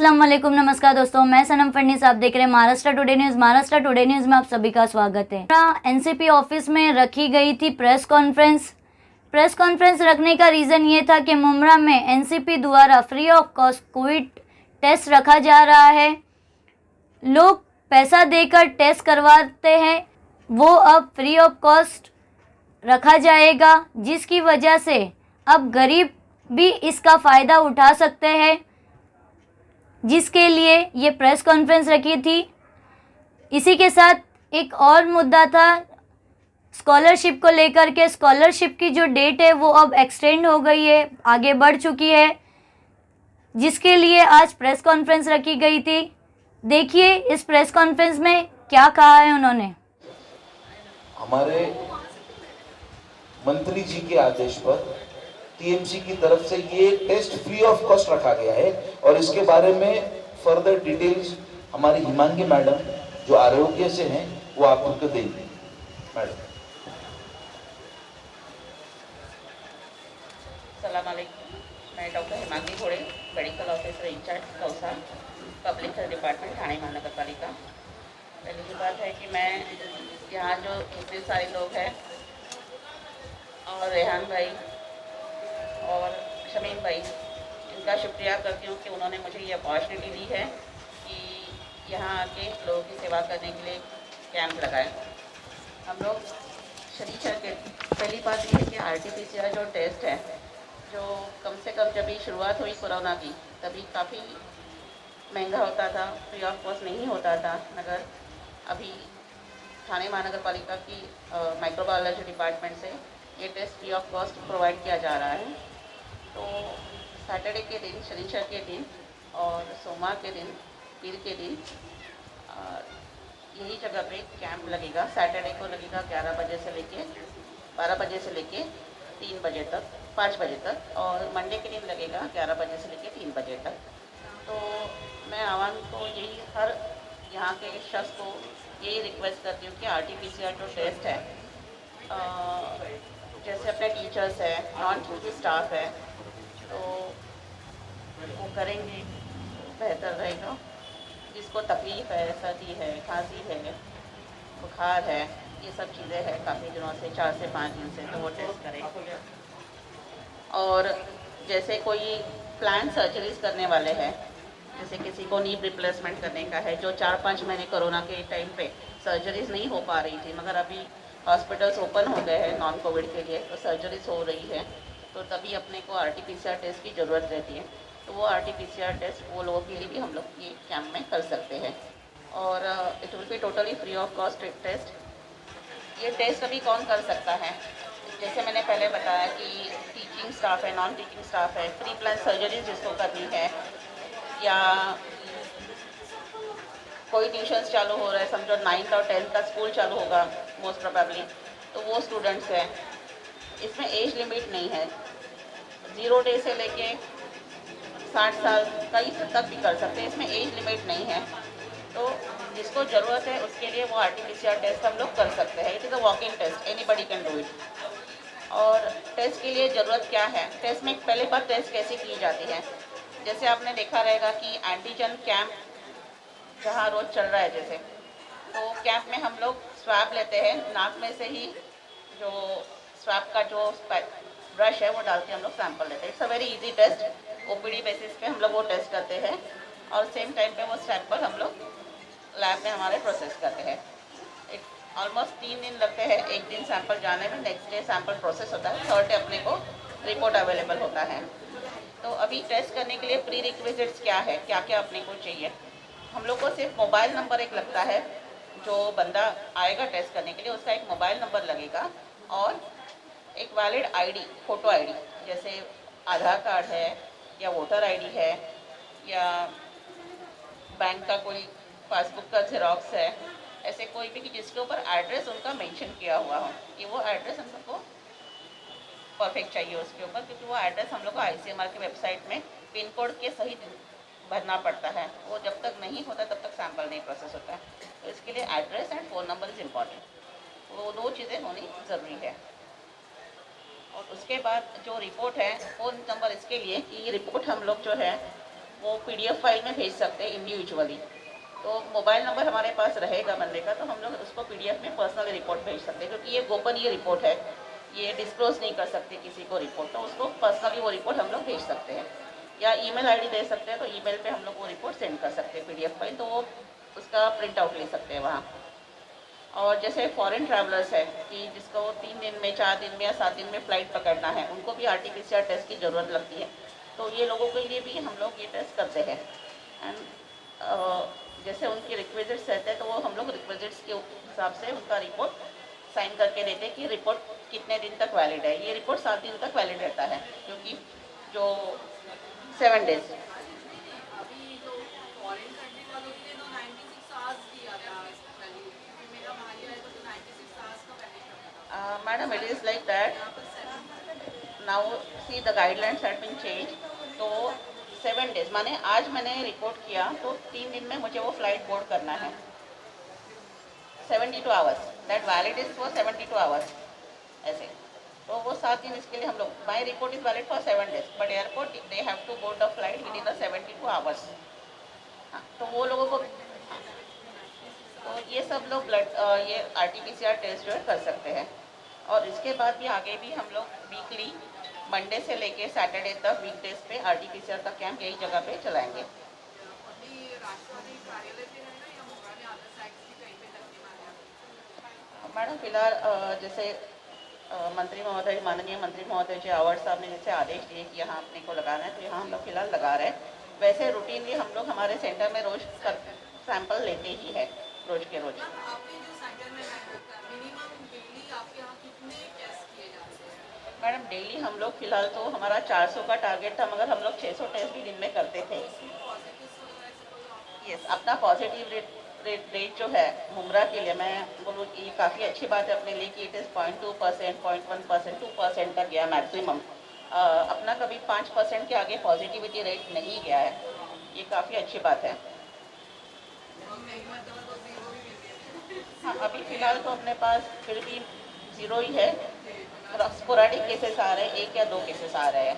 अस्सलाम वालेकुम, नमस्कार दोस्तों, मैं सनम फडनीस। आप देख रहे हैं Maharashtra today news. Maharashtra today news में आप सभी का स्वागत है। एनसीपी ऑफिस में रखी गई थी प्रेस कॉन्फ्रेंस रखने का रीज़न ये था कि मुमरा में एनसीपी द्वारा free of cost covid test रखा जा रहा है। लोग पैसा देकर टेस्ट करवाते हैं, वो अब फ्री ऑफ कॉस्ट रखा जाएगा, जिसकी वजह से अब गरीब भी इसका फ़ायदा उठा सकते हैं, जिसके लिए ये प्रेस कॉन्फ्रेंस रखी थी। इसी के साथ एक और मुद्दा था स्कॉलरशिप को लेकर के। स्कॉलरशिप की जो डेट है वो अब एक्सटेंड हो गई है, आगे बढ़ चुकी है, जिसके लिए आज प्रेस कॉन्फ्रेंस रखी गई थी। देखिए इस प्रेस कॉन्फ्रेंस में क्या कहा है उन्होंने। हमारे मंत्री जी के आदेश पर टीएमसी की तरफ से ये टेस्ट फ्री ऑफ कॉस्ट रखा गया है और इसके बारे में फर्दर डिटेल्स हमारी हिमांगी मैडम जो आरोग्य से हैं वो आपको देंगे। मैडम। सलाम अलैकुम, मैं doctor Himangi Ghode, medical officer incharge Kausa, public health department Thane Mahanagar Palika. पहली की बात है कि मैं यहाँ जो इतने सारे लोग हैं और रेहान भाई और शमीम भाई, इनका शुक्रिया करती हूँ कि उन्होंने मुझे ये अपॉर्चुनिटी दी है कि यहाँ आके लोगों की सेवा करने के लिए कैंप लगाए। हम लोग शरीर के पहली बात ये है कि RT-PCR जो टेस्ट है, जो कम से कम जब भी शुरुआत हुई कोरोना की तभी काफ़ी महंगा होता था, फ्री ऑफ कॉस्ट नहीं होता था, मगर अभी ठाणे महानगर पालिका की माइक्रोबायोलॉजी डिपार्टमेंट से ये test free of cost provide किया जा रहा है। तो सैटरडे के दिन, शनिचर के दिन और सोमवार के दिन, पीर के दिन यही जगह पे कैंप लगेगा। सैटरडे को लगेगा 11 बजे से लेके 12 बजे से लेके 3 बजे तक, 5 बजे तक, और मंडे के दिन लगेगा 11 बजे से लेके 3 बजे तक। तो मैं आवाम को यही, हर यहाँ के शख्स को यही रिक्वेस्ट करती हूँ कि RT-PCR जो टेस्ट है, जैसे अपने टीचर्स हैं, नॉन टीचिंग स्टाफ है, तो वो करेंगे बेहतर रहेगा। जिसको तकलीफ़ है, सर्दी है, खांसी है, बुखार है, ये सब चीज़ें हैं काफ़ी दिनों से, 4 से 5 दिन से, तो वो टेस्ट करें। और जैसे कोई प्लान सर्जरीज करने वाले हैं, जैसे किसी को नी रिप्लेसमेंट करने का है, जो 4-5 महीने कोरोना के टाइम पे सर्जरीज नहीं हो पा रही थी, मगर अभी हॉस्पिटल्स ओपन हो गए हैं नॉन कोविड के लिए, तो सर्जरीज हो रही है, तो तभी अपने को RT-PCR टेस्ट की ज़रूरत रहती है। तो वो RT-PCR टेस्ट वो लोगों के लिए भी हम लोग ये कैंप में कर सकते हैं। और it will be totally free of cost test. ये टेस्ट अभी कौन कर सकता है? जैसे मैंने पहले बताया कि टीचिंग स्टाफ है, नॉन टीचिंग स्टाफ है, प्री प्लान सर्जरी जिसको करनी है, या कोई ट्यूशन्स चालू हो रहा है, समझो 9th और 10th का स्कूल चालू होगा मोस्ट प्रोबेबली, तो वो स्टूडेंट्स हैं। इसमें एज लिमिट नहीं है, 0 डे से लेके 60 साल कई तक भी कर सकते हैं, इसमें एज लिमिट नहीं है। तो जिसको ज़रूरत है उसके लिए वो RT-PCR टेस्ट हम लोग कर सकते हैं। It is a walk in test, anybody can do it. और टेस्ट के लिए ज़रूरत क्या है? टेस्ट में पहले बार टेस्ट कैसे की जाती है? जैसे आपने देखा रहेगा कि एंटीजन कैंप जहाँ रोज़ चल रहा है, जैसे तो कैंप में हम लोग स्वैब लेते हैं, नाक में से ही जो स्वैब का जो ब्रश है वो डाल के हम लोग सैंपल लेते हैं। It's a very easy test, OPD basis पे हम लोग वो टेस्ट करते हैं, और सेम टाइम पे वो सैंपल हम लोग लैब में हमारे प्रोसेस करते हैं। ऑलमोस्ट 3 दिन लगते हैं, एक दिन सैंपल जाने में, नेक्स्ट डे सैंपल प्रोसेस होता है, थर्ड डे अपने को रिपोर्ट अवेलेबल होता है। तो अभी टेस्ट करने के लिए प्री रिक्विजिट्स क्या है, क्या क्या अपने को चाहिए? हम लोग को सिर्फ मोबाइल नंबर एक लगता है, जो बंदा आएगा टेस्ट करने के लिए उसका एक मोबाइल नंबर लगेगा, और एक वैलिड ID, फ़ोटो ID, जैसे आधार कार्ड है या वोटर ID है या बैंक का कोई पासबुक का ज़ेरॉक्स है, ऐसे कोई भी कि जिसके ऊपर एड्रेस उनका मेंशन किया हुआ हो, कि वो एड्रेस हम लोग को परफेक्ट चाहिए उसके ऊपर, क्योंकि वो एड्रेस हम लोग को ICMR की वेबसाइट में पिन कोड के सही भरना पड़ता है, वो जब तक नहीं होता तब तक सैंपल नहीं प्रोसेस होता है। तो इसके लिए address and phone number is important, वो 2 चीज़ें होनी ज़रूरी है। और उसके बाद जो रिपोर्ट है, फ़ोन नंबर इसके लिए कि ये रिपोर्ट हम लोग जो है वो PDF फाइल में भेज सकते हैं इंडिविजुअली। तो मोबाइल नंबर हमारे पास रहेगा बंदे का, तो हम लोग उसको PDF में पर्सनल रिपोर्ट भेज सकते हैं, क्योंकि ये गोपनीय रिपोर्ट है, ये डिस्क्लोज नहीं कर सकते किसी को रिपोर्ट, तो उसको पर्सनली वो रिपोर्ट हम लोग भेज सकते हैं। या ईमेल आईडी दे सकते हैं, तो ईमेल पे हम लोग वो रिपोर्ट सेंड कर सकते हैं PDF फाइल, तो वो उसका प्रिंट आउट ले सकते हैं वहाँ। और जैसे फॉरेन ट्रैवलर्स है कि जिसको 3 दिन में, 4 दिन में या 7 दिन में फ़्लाइट पकड़ना है, उनको भी RT-PCR टेस्ट की ज़रूरत लगती है, तो ये लोगों के लिए भी हम लोग ये टेस्ट करते हैं। एंड जैसे उनके रिक्विजिट्स रहते हैं, तो वो हम लोग रिक्विजिट्स के हिसाब से उनका रिपोर्ट साइन करके देते हैं कि रिपोर्ट कितने दिन तक वैलिड है। ये रिपोर्ट 7 दिन तक वैलिड रहता है, क्योंकि जो 7 डेज। अभी जो फॉरेन कंट्री वालों के लिए तो 96 आवर्स दिया गया है इसका वैल्यू, क्योंकि मेरा भाई आएगा तो 96 आवर्स का वैलिड रखा था। Madam, it is like that now, see the guidelines had been change. तो 7 डेज माने आज मैंने रिपोर्ट किया तो 3 दिन में मुझे वो फ्लाइट बोर्ड करना है। 72 hours, that valid is for 72 hours ऐसे। तो वो 7 दिन इसके लिए हम लोग, my report is valid for 7 days, but airport they have to board the flight within the 72 hours. हाँ, तो वो लोगों को, तो ये सब लोग ये RT-PCR टेस्ट जो है कर सकते हैं। और इसके बाद भी आगे भी हम लोग वीकली मंडे से लेके सैटरडे तक वीकडेज पे RT-PCR का कैंप यही जगह पे चलाएंगे। अभी राष्ट्रवादी कार्यालय पे है ना, या मुरारी अदर साइट्स भी कहीं पे लगने वाले हैं? मैडम, फिलहाल जैसे मंत्री महोदय, माननीय मंत्री महोदय जी आवाड़ साहब ने जैसे आदेश दिए कि यहाँ अपने को लगाना है, तो यहाँ हम लोग फिलहाल लगा रहे हैं। वैसे रूटीनली हम लोग हमारे सेंटर में रोज सैंपल लेते ही है, रोज के रोज। आपके जो सेंटर में मिनिमम डेली आपके यहाँ कितने टेस्ट किए जाते हैं? मैडम, डेली हम लोग फिलहाल तो हमारा 400 का टारगेट था, मगर हम लोग 600 टेस्ट भी दिन में करते थे। यस, अपना पॉजिटिव रेट जो है मुमरा के लिए, मैं बोलूँ ये काफ़ी अच्छी बात है अपने लिए कि इट इज़ 0.2%, 0.1%, 2% तक गया मैक्सिमम। अपना कभी 5% के आगे पॉजिटिविटी रेट नहीं गया है, ये काफ़ी अच्छी बात है। हाँ, अभी फ़िलहाल तो अपने पास फिर भी 0 ही है, स्पोरेडिक केसेस आ रहे हैं, 1 या 2 केसेस आ रहे हैं।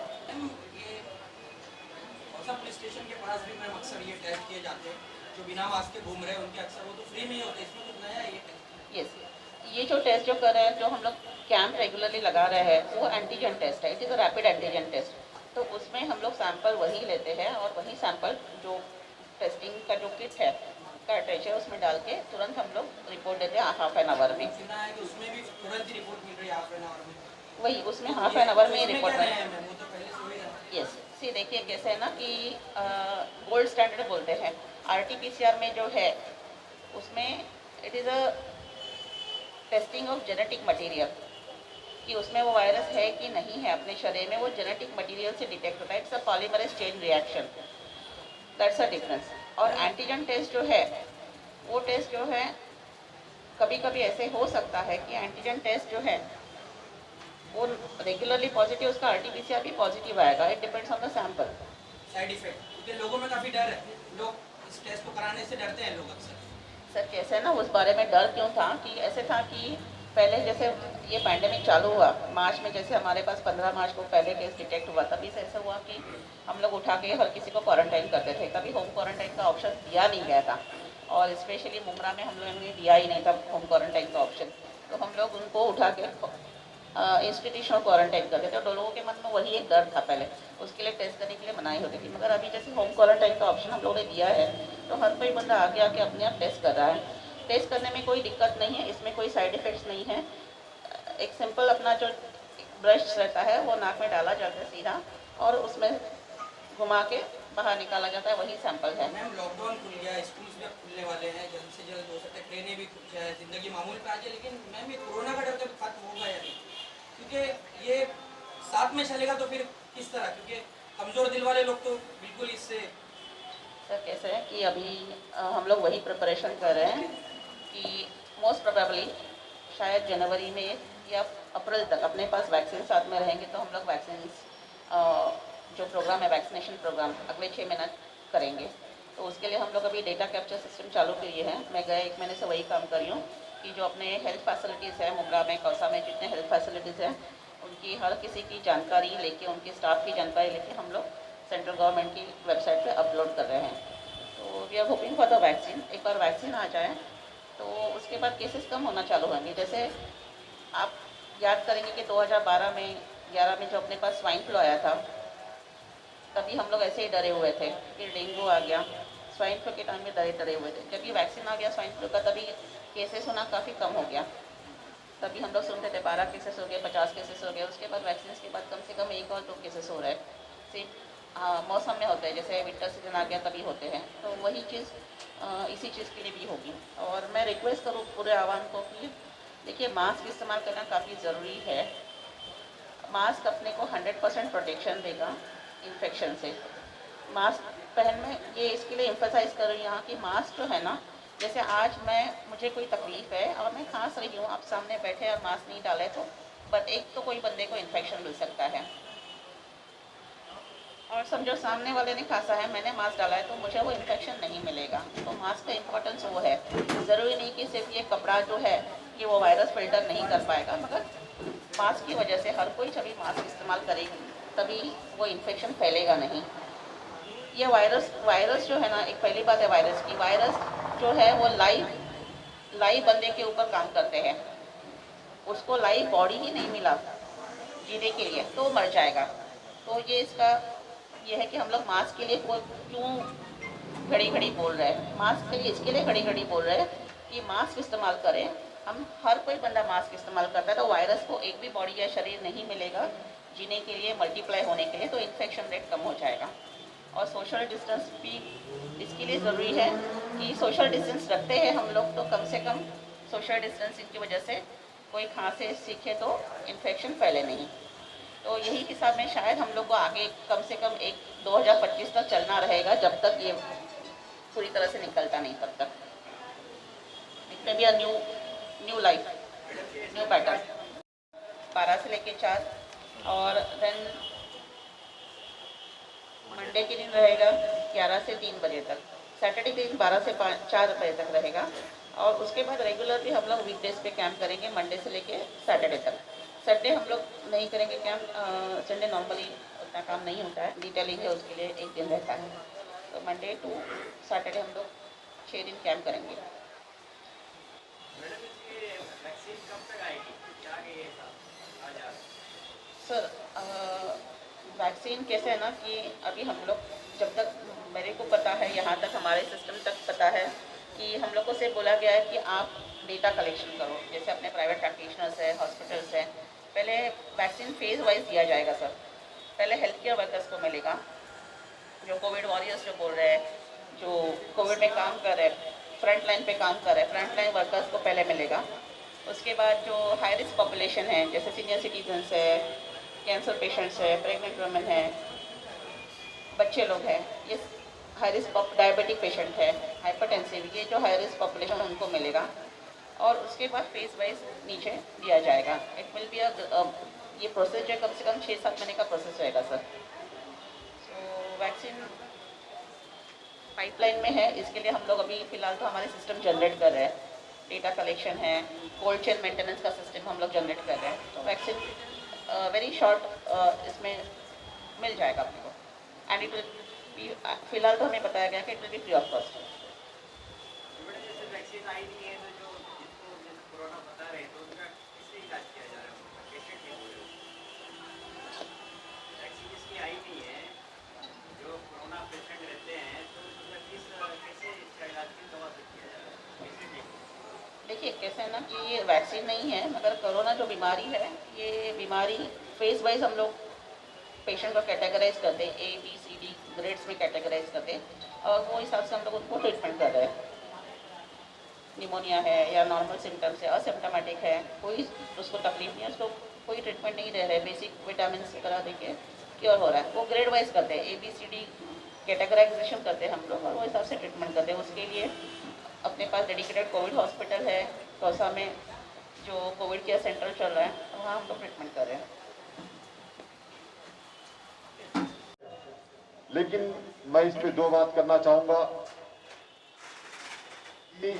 पुलिस स्टेशन के पास भी मैम अक्सर ये टेस्ट किए जाते हैं, जो बिना मास्क के घूम रहे हैं उनके अक्सर वो तो फ्री में ही होते हैं, इसमें कुछ नया है ये टेस्ट? यस, ये जो टेस्ट जो कर रहे हैं, जो हम लोग कैंप रेगुलरली लगा रहे हैं, वो एंटीजन टेस्ट है। It is a rapid antigen test. तो उसमें हम लोग सैंपल वही लेते हैं और वही सैंपल जो टेस्टिंग का जो किट है, कार्ट्रिज है, उसमें डाल के तुरंत हम लोग रिपोर्ट देते हैं हाफ एन आवर में। सुना है कि उसमें भी तुरंत ही रिपोर्ट मिल रही है हाफ एन आवर में? वही, उसमें हाफ एन आवर में ही रिपोर्ट है है। मैम, वो तो पहले से हुई है। यस, सी देखिए कैसे है ना कि गोल्ड स्टैंडर्ड बोलते हैं RT-PCR में जो है, उसमें it is a testing of genetic material, कि उसमें वो वायरस है कि नहीं है अपने शरीर में, वो जेनेटिक मटेरियल से डिटेक्ट होता है। It's a polymerase chain reaction, that's a difference. और एंटीजन टेस्ट जो है, वो टेस्ट जो है कभी कभी ऐसे हो सकता है कि एंटीजन टेस्ट जो है वो रेगुलरली पॉजिटिव, उसका RT-PCR भी पॉजिटिव आएगा। It depends on the sample. Side effect, क्योंकि लोगों में काफ़ी डर है, लोग इस टेस्ट को कराने से डरते हैं लोग अक्सर। सर कैसे है ना, उस बारे में डर क्यों था कि ऐसे था कि पहले जैसे ये पैंडेमिक चालू हुआ मार्च में, जैसे हमारे पास 15 मार्च को पहले केस डिटेक्ट हुआ, तभी से ऐसा हुआ कि हम लोग उठा के हर किसी को क्वारंटाइन करते थे। कभी होम क्वारंटाइन का ऑप्शन दिया नहीं गया था, और स्पेशली मुमरा में हम लोगों ने दिया ही नहीं था होम क्वारंटाइन का ऑप्शन। तो हम लोग उनको उठा के इंस्टीट्यूशनल क्वारंटाइन करते थे। तो लोगों के मन में वही एक डर था पहले, उसके लिए टेस्ट करने के लिए मनाही होती थी। मगर अभी जैसे होम क्वारंटाइन का ऑप्शन हम लोगों ने दिया है, तो हर कोई बंदा आगे आके अपने आप टेस्ट कर रहा है। टेस्ट करने में कोई दिक्कत नहीं है, इसमें कोई साइड इफ़ेक्ट्स नहीं है। एक सिंपल अपना जो ब्रश रहता है वो नाक में डाला जाता है सीधा, और उसमें घुमा के बाहर निकाला जाता है, वही सैंपल है। मैम, लॉकडाउन खुल गया, स्कूल भी अब खुलने वाले हैं, जल्द से जल्द हो सकता है ट्रेनें भी खुल जाए, ज़िंदगी मामूल पे आ जाए, लेकिन मैम ये कोरोना का डर कभी खत्म होगा या नहीं? क्योंकि ये साथ में चलेगा तो फिर किस तरह, क्योंकि कमज़ोर दिल वाले लोग तो बिल्कुल इससे। सर कैसे है कि अभी हम लोग वही प्रिपरेशन कर रहे हैं कि मोस्ट प्रोबेबली शायद जनवरी में या अप्रैल तक अपने पास वैक्सीन साथ में रहेंगे, तो हम लोग वैक्सीन जो प्रोग्राम है, वैक्सीनेशन प्रोग्राम अगले 6 महीने करेंगे। तो उसके लिए हम लोग अभी डेटा कैप्चर सिस्टम चालू किए हैं। मैं गए 1 महीने से वही काम कर रही हूँ कि जो अपने हेल्थ फैसिलिटीज़ है मुमरा में, कौसा में जितने हेल्थ फैसिलिटीज़ हैं, उनकी हर किसी की जानकारी लेके, उनके स्टाफ की जानकारी लेके हम लोग सेंट्रल गवर्नमेंट की वेबसाइट पे अपलोड कर रहे हैं। तो we are hoping for the vaccine. एक बार वैक्सीन आ जाए तो उसके बाद केसेस कम होना चालू होंगे। जैसे आप याद करेंगे कि 2012 में 11 में जो अपने पास स्वाइन फ्लू आया था, तभी हम लोग ऐसे ही डरे हुए थे कि डेंगू आ गया। स्वाइन फ्लू के टाइम में डरे हुए थे। जब ये वैक्सीन आ गया स्वाइन फ्लू का, तभी केसेस होना काफ़ी कम हो गया। तभी हम लोग सुनते थे 12 केसेस हो गए, 50 केसेस हो गए। उसके बाद वैक्सीन के बाद कम से कम 1 और 2 केसेस हो रहे हैं। सिर्फ मौसम में होते हैं, जैसे विंटर सीजन आ गया तभी होते हैं। तो वही चीज़ इसी चीज़ के लिए भी होगी। और मैं रिक्वेस्ट करूँ पूरे आवाम को कि देखिए, मास्क इस्तेमाल करना काफ़ी ज़रूरी है। मास्क अपने को 100% प्रोटेक्शन देगा इन्फेक्शन से। मास्क पहनने, ये इसके लिए एम्फसाइज़ कर रही हूँ यहाँ कि मास्क जो है ना, जैसे आज मुझे कोई तकलीफ़ है और मैं खांस रही हूँ, आप सामने बैठे और मास्क नहीं डाले तो एक तो कोई बंदे को इन्फेक्शन मिल सकता है। और समझो सामने वाले ने खांसा है, मैंने मास्क डाला है, तो मुझे वो इन्फेक्शन नहीं मिलेगा। तो मास्क का इम्पोर्टेंस वो है। ज़रूरी नहीं कि सिर्फ ये कपड़ा जो है कि वो वायरस फिल्टर नहीं कर पाएगा, मगर मास्क की वजह से हर कोई जब भी मास्क इस्तेमाल करेगी तभी वो इन्फेक्शन फैलेगा नहीं। ये वायरस जो है ना, एक पहली बात है वायरस की। वायरस जो है वो लाइव बंदे के ऊपर काम करते हैं। उसको लाइव बॉडी ही नहीं मिला जीने के लिए, तो मर जाएगा। तो ये है कि हम लोग मास्क के लिए क्यों घड़ी घड़ी बोल रहे हैं। मास्क के लिए इसके लिए घड़ी घड़ी बोल रहे हैं कि मास्क इस्तेमाल करें। हम हर कोई बंदा मास्क इस्तेमाल करता है, तो वायरस को एक भी बॉडी या शरीर नहीं मिलेगा जीने के लिए, मल्टीप्लाई होने के लिए, तो इन्फेक्शन रेट कम हो जाएगा। और सोशल डिस्टेंस भी इसके लिए ज़रूरी है कि सोशल डिस्टेंस रखते हैं हम लोग, तो कम से कम सोशल डिस्टेंसिंग की वजह से कोई खांसे सीखे तो इन्फेक्शन फैले नहीं। तो यही हिसाब में शायद हम लोग को आगे कम से कम 2025 तक चलना रहेगा, जब तक ये पूरी तरह से निकलता नहीं तब तक। It may be a new life, new pattern. 12 से लेके 4 और देन मंडे के दिन रहेगा 11 से 3 बजे तक। सैटरडे के दिन 12 से 4 बजे तक रहेगा। और उसके बाद रेगुलर भी हम लोग वीकडेज पे कैंप करेंगे, मंडे से लेके सैटरडे तक। संडे हम लोग नहीं करेंगे कैंप। संडे नॉर्मली उतना काम नहीं होता है, डिटेलिंग है उसके लिए एक दिन रहता है। तो मंडे टू सैटरडे हम लोग 6 दिन कैंप करेंगे। सर वैक्सीन कैसे है ना कि अभी हम लोग, जब तक मेरे को पता है, यहाँ तक हमारे सिस्टम तक पता है कि हम लोग को से बोला गया है कि आप डेटा कलेक्शन करो। जैसे अपने प्राइवेट प्रैक्टिशनर्स है, हॉस्पिटल्स हैं, पहले वैक्सीन फेज वाइज दिया जाएगा सर। पहले हेल्थ केयर वर्कर्स को मिलेगा, जो कोविड वॉरियर्स जो बोल रहे हैं, जो कोविड में काम कर रहे हैं, फ्रंट लाइन पे काम कर रहे हैं, फ्रंट लाइन वर्कर्स को पहले मिलेगा। उसके बाद जो हाई रिस्क पॉपुलेशन है, जैसे सीनियर सिटीजन्स है, कैंसर पेशेंट्स है, प्रेग्नेंट वुमेन है, बच्चे लोग हैं, ये हाई रिस्क डायबिटिक पेशेंट है, हाइपरटेंसिव, ये जो हाई रिस्क पॉपुलेशन उनको मिलेगा। और उसके बाद फेज वाइज नीचे दिया जाएगा। इट विल बी ये प्रोसेस जो है कम से कम 6-7 महीने का प्रोसेस रहेगा सर। तो वैक्सीन पाइपलाइन में है, इसके लिए हम लोग अभी फ़िलहाल तो हमारे सिस्टम जनरेट कर रहे हैं। डेटा कलेक्शन है, कोल्ड चेन मेंटेनेंस का सिस्टम हम लोग जनरेट कर रहे हैं। तो वैक्सीन वेरी शॉर्ट इसमें मिल जाएगा अपने को। एंड इट विल बी, फ़िलहाल तो हमें बताया गया कि it will B free of cost. देखिए कैसे है ना कि ये वैक्सीन नहीं है, मगर कोरोना जो बीमारी है, ये बीमारी फेज वाइज हम लोग पेशेंट को कैटेगराइज करते हैं, ABCD ग्रेड्स में कैटेगराइज करते हैं, और वो हिसाब से हम लोग उनको ट्रीटमेंट कर रहे हैं। निमोनिया है या नॉर्मल सिम्टम्स है, असिम्टोमेटिक है, कोई उसको तकलीफ नहीं है, उसको कोई ट्रीटमेंट नहीं दे रहे, बेसिक विटामिन करा दे के क्योर हो रहा है। वो ग्रेड वाइज करते हैं, ABCD कैटेगराइजेशन करते हैं हम लोग, और वो हिसाब से ट्रीटमेंट करते हैं। उसके लिए अपने पास डेडिकेटेड कोविड हॉस्पिटल है तोसा में, जो कोविड केयर सेंटर चल रहा है, वहाँ हम लोग ट्रीटमेंट कर रहे हैं। लेकिन मैं इस पे 2 बात करना चाहूंगा कि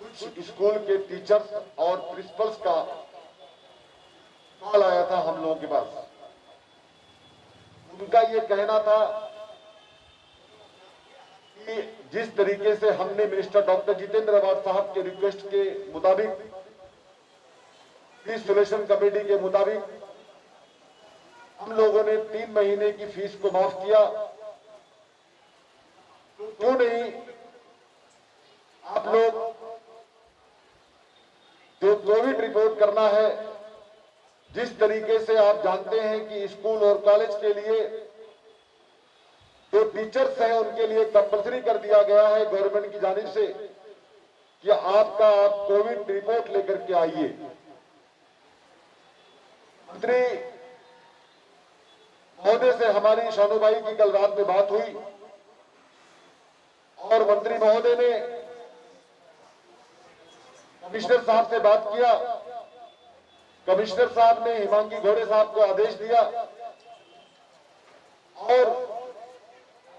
कुछ स्कूल के टीचर्स और प्रिंसिपल्स का कॉल आया था हम लोगों के पास। उनका ये कहना था कि जिस तरीके से हमने मिनिस्टर डॉक्टर जितेंद्र अवाड साहब के रिक्वेस्ट के मुताबिक, फीस सोल्यूशन कमेटी के मुताबिक हम लोगों ने 3 महीने की फीस को माफ किया, तो क्यों नहीं आप लोग जो कोविड रिपोर्ट करना है, जिस तरीके से आप जानते हैं कि स्कूल और कॉलेज के लिए जो टीचर्स हैं उनके लिए कंपल्सरी कर दिया गया है गवर्नमेंट की जानिब से कि आप कोविड रिपोर्ट लेकर के आइए। मंत्री महोदय से हमारी शानूबाई की कल रात में बात हुई और मंत्री महोदय ने कमिश्नर साहब से बात किया। कमिश्नर साहब ने हिमांगी घोड़े साहब को आदेश दिया और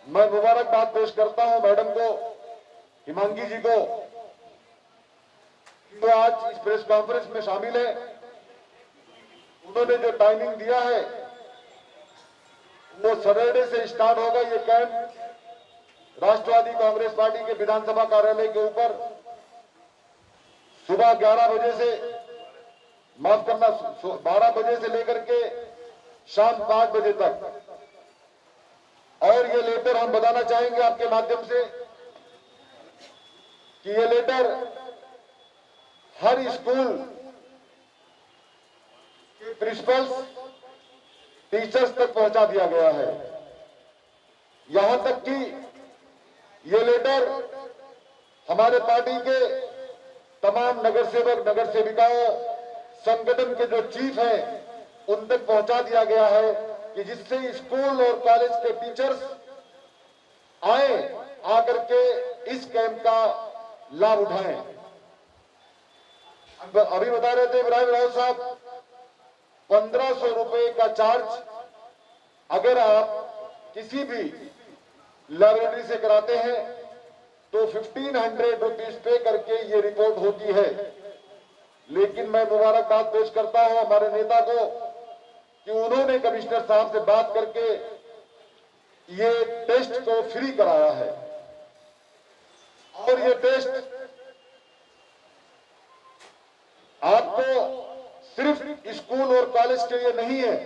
मैं मुबारकबाद पेश करता हूं मैडम को, हिमांगी जी को, जो आज इस प्रेस कॉन्फ्रेंस में शामिल है। उन्होंने जो टाइमिंग दिया है वो सैटरडे से स्टार्ट होगा। ये कैंप राष्ट्रवादी कांग्रेस पार्टी के विधानसभा कार्यालय के ऊपर सुबह 11 बजे से, माफ करना 12 बजे से लेकर के शाम 5 बजे तक। और ये लेटर हम बताना चाहेंगे आपके माध्यम से कि ये लेटर हर स्कूल के प्रिंसिपल्स, टीचर्स तक पहुंचा दिया गया है। यहां तक कि ये लेटर हमारे पार्टी के तमाम नगर सेवक, नगर सेविकाओं, संगठन के जो चीफ हैं उन तक पहुंचा दिया गया है कि जिससे स्कूल और कॉलेज के टीचर्स आए, आकर के इस कैंप का लाभ उठाएं। अभी बता रहे थे इब्राहिम राव साहब, 1500 रुपए का चार्ज अगर आप किसी भी लाइब्रेरी से कराते हैं तो 1500 रुपीज पे करके ये रिपोर्ट होती है। लेकिन मैं मुबारकबाद पेश करता हूं हमारे नेता को कि उन्होंने कमिश्नर साहब से बात करके ये टेस्ट को फ्री कराया है। और ये टेस्ट आपको सिर्फ स्कूल और कॉलेज के लिए नहीं है,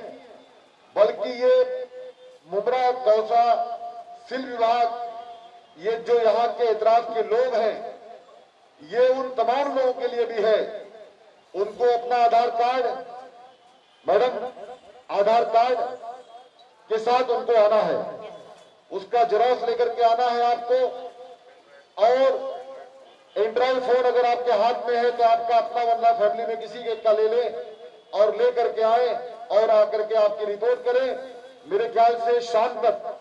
बल्कि ये मुमरा, दौसा, सिल विभाग, ये जो यहाँ के एतराफ के लोग हैं, ये उन तमाम लोगों के लिए भी है। उनको अपना आधार कार्ड, मैडम, आधार कार्ड के साथ उनको आना है, उसका जेरॉक्स लेकर के आना है आपको। और एंड्रॉइड फोन अगर आपके हाथ में है तो आपका अपना, वरना फैमिली में किसी के का ले ले और ले करके आए और आकर के आपकी रिपोर्ट करें। मेरे ख्याल से शाम तक,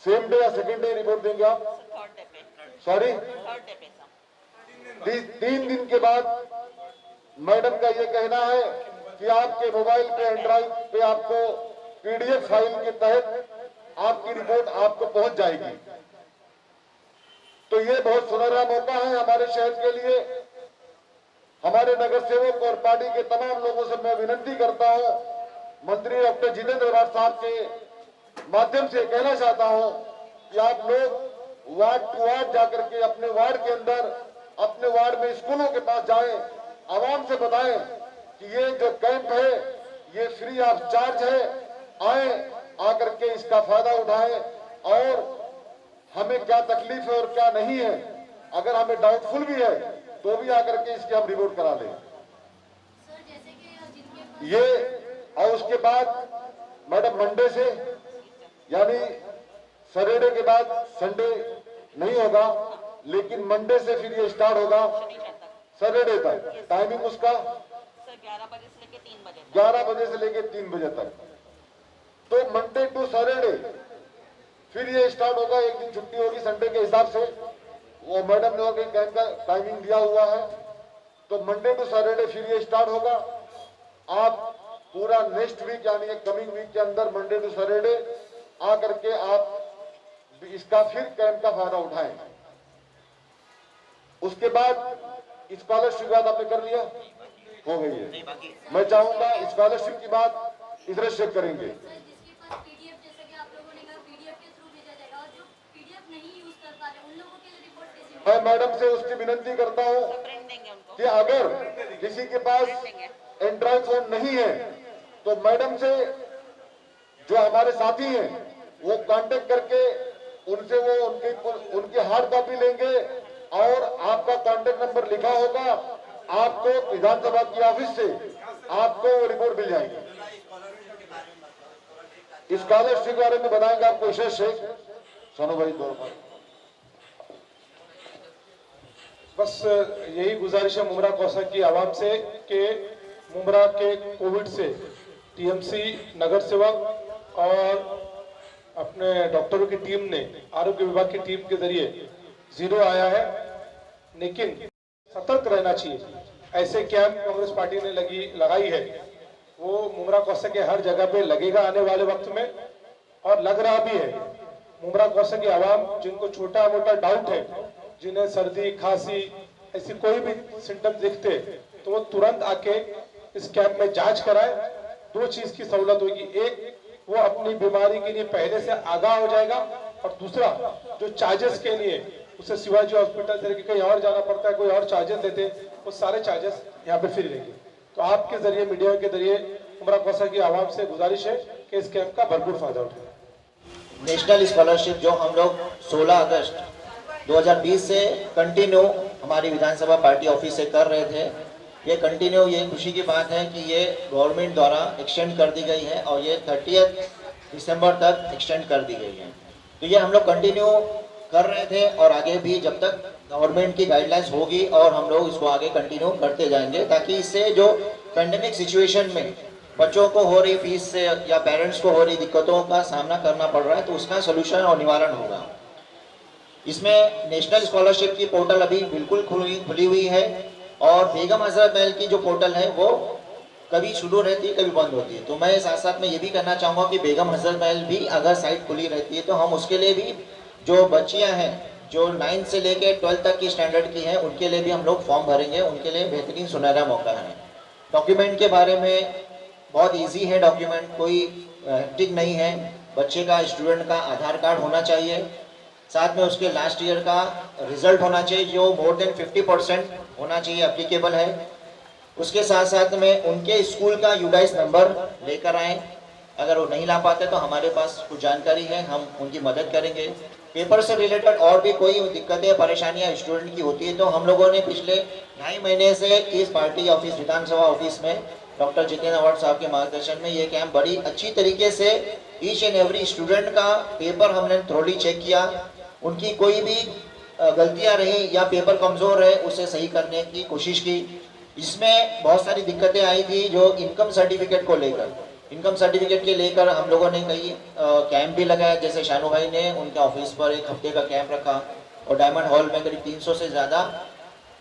सेम डे या सेकेंड डे रिपोर्ट देंगे आप? थर्ड डे पे। सॉरी, थर्ड डे पे। 3 दिन के बाद मैडम का ये कहना है कि आपके मोबाइल पे, एंड्रॉइड पे आपको पीडीएफ फाइल के तहत आपकी रिपोर्ट आपको पहुंच जाएगी। तो ये बहुत सुनहरा मौका है हमारे शहर के लिए। हमारे नगर सेवक और पार्टी के तमाम लोगों से मैं विनती करता हूं, मंत्री डॉक्टर जितेंद्र अवाड साहब के माध्यम से कहना चाहता हूं कि आप लोग वार्ड टू वार्ड जाकर के अपने वार्ड के अंदर, अपने वार्ड में स्कूलों के पास जाएं, आवाम से बताएं कि ये जो कैंप है ये फ्री ऑफ चार्ज है। आए, आकर के इसका फायदा उठाएं और हमें क्या तकलीफ है और क्या नहीं है, अगर हमें डाउटफुल भी है तो भी आकर के इसकी हम रिपोर्ट करा लें। ये और उसके बाद मैडम मंडे से, यानी सैटरडे के बाद संडे नहीं होगा, लेकिन मंडे से फिर ये स्टार्ट होगा सैटरडे तक। टाइमिंग उसका सर 11 बजे से लेके 3 बजे तक। 11 बजे से लेके 3 बजे तक। तो मंडे टू सैटरडे फिर ये स्टार्ट होगा। एक दिन छुट्टी होगी संडे के हिसाब से, वो मैडम ने कैंप का टाइमिंग दिया हुआ है। तो मंडे टू सैटरडे फिर ये स्टार्ट होगा। आप पूरा नेक्स्ट वीक, यानी कमिंग वीक के अंदर मंडे टू सैटरडे आकर के आप इसका फिर कैंप का फायदा उठाएं। उसके बाद स्कॉलरशिप की बात आपने कर लिया, हो गई है। मैं चाहूंगा स्कॉलरशिप की बात इधर से करेंगे। मैं मैडम से उसकी विनती करता हूं प्रिंट देंगे उनको। कि अगर किसी के पास एंड्रॉइड फोन नहीं है तो मैडम से जो हमारे साथी हैं वो कांटेक्ट करके उनसे वो उनकी हार्ड कॉपी लेंगे और आपका कांटेक्ट नंबर लिखा होगा, आपको विधानसभा की ऑफिस से आपको वो रिपोर्ट मिल जाएगी। स्कॉलरशिप के बारे में बताएंगे आपको विशेष शेख सोनू भाई दौर पर। बस यही गुजारिश है मुमरा कौसा की आवाम से कि मुमरा के कोविड से टीएमसी नगर सेवक और अपने डॉक्टरों की टीम ने, आरोग्य विभाग की टीम के जरिए जीरो आया है, लेकिन सतर्क रहना चाहिए। ऐसे कैंप कांग्रेस पार्टी ने लगाई है, वो मुमरा कौसा के हर जगह पे लगेगा आने वाले वक्त में, और लग रहा भी है। मुमरा कौसा की आवाम जिनको छोटा मोटा डाउट है, जिन्हें सर्दी खांसी ऐसी कोई भी सिम्टम्स दिखते, तो वो तुरंत आके इस कैंप में जांच कराए। दो चीज की सहूलत होगी, एक वो अपनी बीमारी के लिए पहले से आगाह हो जाएगा, और दूसरा जो चार्जेस के लिए उसे शिवाजी हॉस्पिटल से कहीं और जाना पड़ता है, कोई और चार्जेस देते, वो सारे चार्जेस यहाँ पे फ्री रहेंगे। तो आपके जरिए, मीडिया के जरिए मुमरा कौसा की आवाम से गुजारिश है कि इस कैंप का भरपूर फायदा उठाए। नेशनल स्कॉलरशिप जो हम लोग 16 अगस्त 2020 से कंटिन्यू हमारी विधानसभा पार्टी ऑफिस से कर रहे थे, ये कंटिन्यू, ये खुशी की बात है कि ये गवर्नमेंट द्वारा एक्सटेंड कर दी गई है और ये 30 दिसंबर तक एक्सटेंड कर दी गई है। तो ये हम लोग कंटिन्यू कर रहे थे और आगे भी जब तक गवर्नमेंट की गाइडलाइंस होगी और हम लोग इसको आगे कंटिन्यू करते जाएंगे, ताकि इससे जो पेंडेमिक सिचुएशन में बच्चों को हो रही फीस से या पेरेंट्स को हो रही दिक्कतों का सामना करना पड़ रहा है, तो उसका सोल्यूशन और निवारण होगा। इसमें नेशनल स्कॉलरशिप की पोर्टल अभी बिल्कुल खुली हुई है, और बेगम हजरत महल की जो पोर्टल है वो कभी शुरू रहती है, कभी बंद होती है। तो मैं साथ साथ में ये भी करना चाहूँगा कि बेगम हजरत महल भी अगर साइट खुली रहती है तो हम उसके लिए भी, जो बच्चियाँ हैं जो 9 से लेके 12 तक की स्टैंडर्ड की हैं, उनके लिए भी हम लोग फॉर्म भरेंगे। उनके लिए बेहतरीन सुनहरा मौका है। डॉक्यूमेंट के बारे में बहुत ईजी है, डॉक्यूमेंट कोई हेक्टिक नहीं है। बच्चे का, स्टूडेंट का आधार कार्ड होना चाहिए, साथ में उसके लास्ट ईयर का रिजल्ट होना चाहिए जो मोर देन 50% होना चाहिए, एप्लीकेबल है। उसके साथ साथ में उनके स्कूल का यूडाइस नंबर लेकर आएँ। अगर वो नहीं ला पाते तो हमारे पास कुछ जानकारी है, हम उनकी मदद करेंगे। पेपर से रिलेटेड और भी कोई दिक्कतें परेशानियां स्टूडेंट की होती है तो हम लोगों ने पिछले 2.5 महीने से इस पार्टी ऑफिस, विधानसभा ऑफिस में डॉक्टर जितेंद्र अवार्ड साहब के मार्गदर्शन में ये कैंप बड़ी अच्छी तरीके से ईच एंड एवरी स्टूडेंट का पेपर हमने थ्रोली चेक किया। उनकी कोई भी गलतियां रही या पेपर कमज़ोर है उसे सही करने की कोशिश की। इसमें बहुत सारी दिक्कतें आई थी जो इनकम सर्टिफिकेट को लेकर, इनकम सर्टिफिकेट के लेकर हम लोगों ने कई कैंप भी लगाया। जैसे शानू भाई ने उनके ऑफिस पर 1 हफ्ते का कैंप रखा और डायमंड हॉल में करीब 300 से ज़्यादा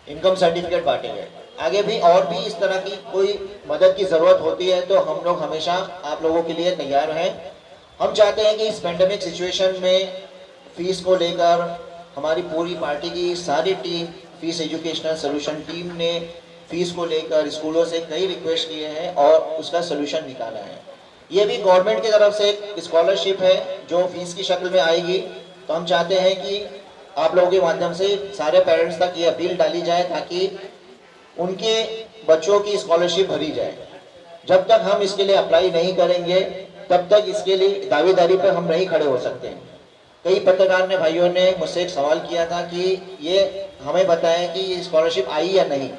इनकम सर्टिफिकेट बांटे गए। आगे भी और भी इस तरह की कोई मदद की ज़रूरत होती है तो हम लोग हमेशा आप लोगों के लिए तैयार हैं। हम चाहते हैं कि इस पेंडेमिक सिचुएशन में फीस को लेकर हमारी पूरी पार्टी की सारी team, fees educational solution team ने फीस को लेकर स्कूलों से कई रिक्वेस्ट किए हैं और उसका सोल्यूशन निकाला है। ये भी गवर्नमेंट की तरफ से एक स्कॉलरशिप है जो फीस की शक्ल में आएगी। तो हम चाहते हैं कि आप लोगों के माध्यम से सारे पेरेंट्स तक ये अपील डाली जाए ताकि उनके बच्चों की स्कॉलरशिप भरी जाए। जब तक हम इसके लिए अप्लाई नहीं करेंगे तब तक इसके लिए दावेदारी पर हम नहीं खड़े हो सकते हैं। कई पत्रकार ने, भाइयों ने मुझसे एक सवाल किया था कि ये हमें बताएं कि ये स्कॉलरशिप आई या नहीं।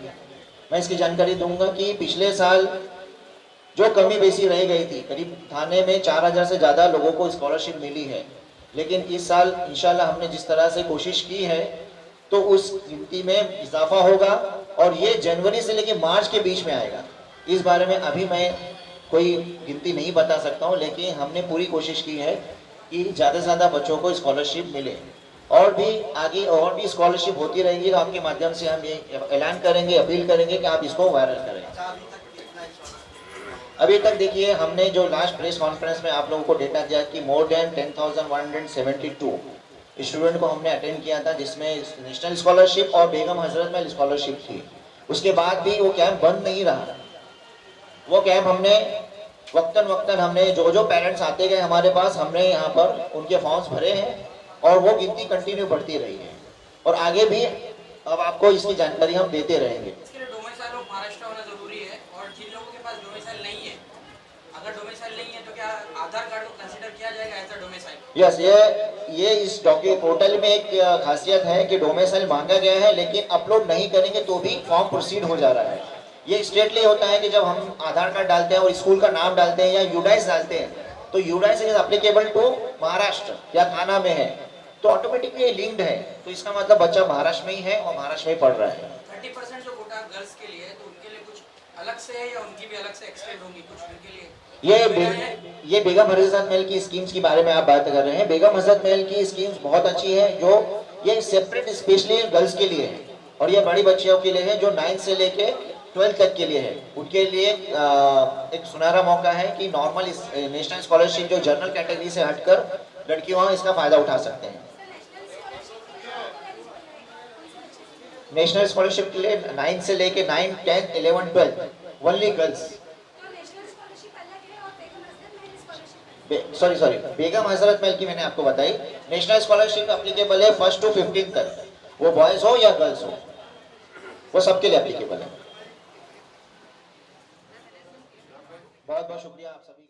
मैं इसकी जानकारी दूंगा कि पिछले साल जो कमी बेसी रह गई थी, करीब थाने में 4000 से ज़्यादा लोगों को स्कॉलरशिप मिली है, लेकिन इस साल इंशाल्लाह हमने जिस तरह से कोशिश की है तो उस गिनती में इजाफा होगा और ये जनवरी से लेकर मार्च के बीच में आएगा। इस बारे में अभी मैं कोई गिनती नहीं बता सकता हूँ, लेकिन हमने पूरी कोशिश की है कि ज़्यादा से ज़्यादा बच्चों को स्कॉलरशिप मिले। और भी आगे और भी स्कॉलरशिप होती रहेगी तो आपके माध्यम से हम ये ऐलान करेंगे, अपील करेंगे कि आप इसको वायरल करें। अभी तक देखिए, हमने जो लास्ट प्रेस कॉन्फ्रेंस में आप लोगों को डेटा दिया कि मोर देन 10,172 स्टूडेंट को हमने अटेंड किया था, जिसमें नेशनल स्कॉलरशिप और बेगम हजरत महल स्कॉलरशिप थी। उसके बाद भी वो कैंप बंद नहीं रहा। वो कैंप हमने वक्तन हमने जो पेरेंट्स आते गए हमारे पास, हमने यहाँ पर उनके फॉर्म्स भरे हैं और वो गिनती कंटिन्यू बढ़ती रही है। और आगे भी अब आपको इसकी जानकारी हम देते रहेंगे। इसके लिए डोमिसाइल ऑफ महाराष्ट्र होना जरूरी है, और जिन लोगों के पास डोमिसाइल नहीं है, अगर डोमिसाइल नहीं है तो क्या आधार कार्ड को कंसीडर किया जाएगा एज अ डोमिसाइल? यस, ये इस डॉक्यूमेंट पोर्टल में एक खासियत है कि डोमिसाइल मांगा गया है, लेकिन अपलोड नहीं करेंगे तो भी फॉर्म प्रोसीड हो जा रहा है। ये स्टेटली होता है कि जब हम आधार कार्ड डालते हैं और स्कूल का नाम डालते हैं या यूडाइस डालते हैं, तो UDISE is applicable to Maharashtra या थाना में है तो ऑटोमेटिकली लिंक्ड है, तो इसका मतलब बच्चा महाराष्ट्र में ही है और महाराष्ट्र में ही पढ़ रहा है। 30% जो कोटा गर्ल्स के लिए है, तो उनके लिए कुछ अलग से है या उनकी भी अलग से एक्सटेंड होंगी कुछ उनके लिए? ये बेगम हजरत महल की स्कीम्स के बारे में आप बात कर रहे हैं। बेगम हजरत महल की स्कीम्स बहुत अच्छी है, जो ये सेपरेट स्पेशली गर्ल्स के लिए है, और ये बड़ी बच्चियों के लिए है जो 9 से लेके 12 तक के लिए है। उनके लिए एक सुनहरा मौका है कि नॉर्मल नेशनल स्कॉलरशिप जो जनरल कैटेगरी से हटकर लड़कियां इसका फायदा उठा सकते हैं। नेशनल स्कॉलरशिप के लिए 9 से लेके 9, 10, 11, 12 only girls. Sorry, Begum Hazrat Mahal की मैंने आपको बताई। नेशनल स्कॉलरशिप एप्लीकेबल है 1st to 15th तक, वो बॉयज हो या गर्ल्स हो, वो सबके लिए एप्लीकेबल है। बहुत बहुत शुक्रिया आप सभी।